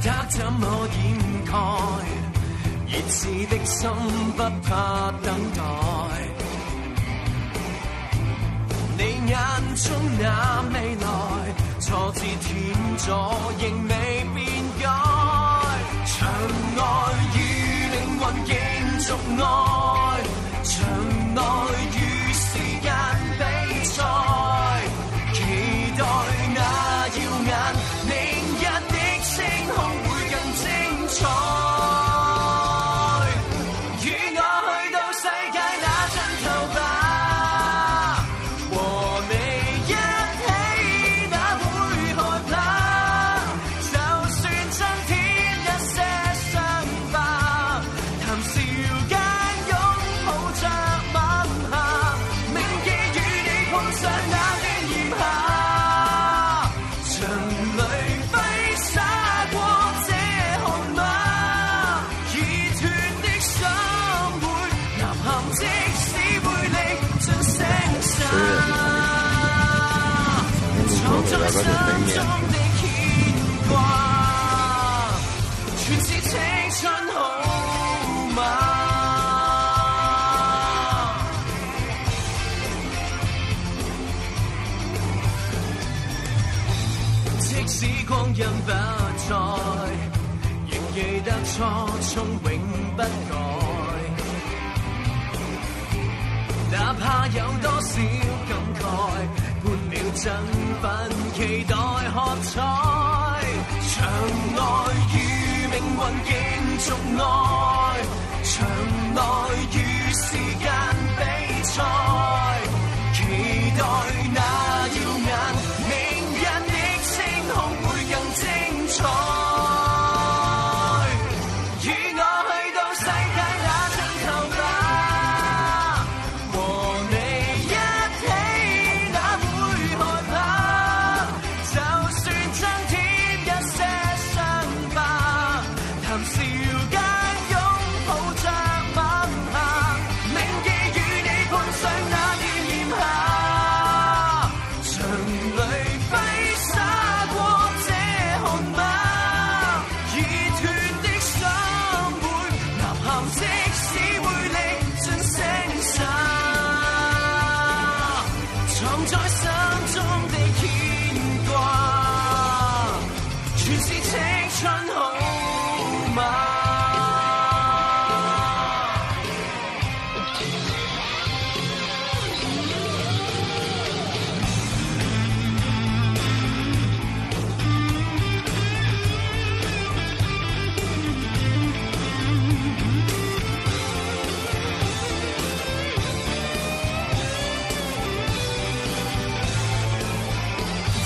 得怎麼掩蓋？熱熾的心不怕等待。你眼中那未來，挫折斷咗仍未變改。場外與靈魂競逐愛，場內與時間比賽，期待那耀眼明日的星空會更精彩。與我去到世界那盡頭吧，和你一起哪會害怕？就算增添一些傷疤，談笑間擁抱着吻下，銘記與你碰上那段炎夏，場裏揮灑過這汗馬，已斷的心會吶喊，即使會歷盡聲沙，藏在心中的牽掛，全是青春好嗎？即使光陰不再，仍記得初衷永不改。哪怕有多少感慨，半秒振奮，期待喝彩。場外與命運競逐愛，場內與時間比賽，期待那耀眼明日的星空會更精彩。與我去到世界那盡頭吧，和你一起哪會害怕？就算增添一些傷疤，談笑間擁抱着吻下，銘記與你碰上那段炎夏，場裏揮灑過這汗馬，已斷的心會吶喊，即使會歷盡聲沙，藏在心中的牽掛，全是青春好嗎？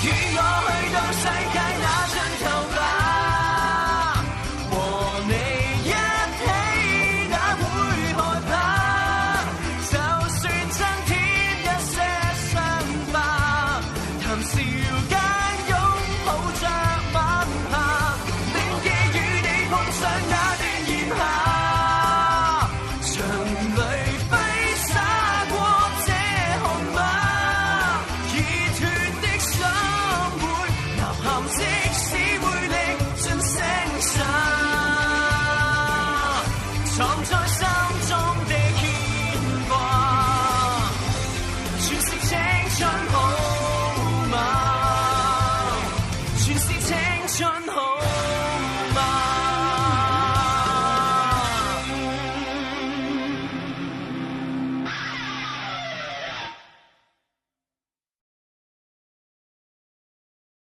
與我去到世界那盡頭吧，和你一起哪會害怕？就算增添一些傷疤，談笑間擁抱着吻下，銘記與你碰上那段炎夏，場裏揮灑過這汗馬，已斷的心會吶喊，即使會歷盡聲沙，藏在心中的牽掛，全是青春。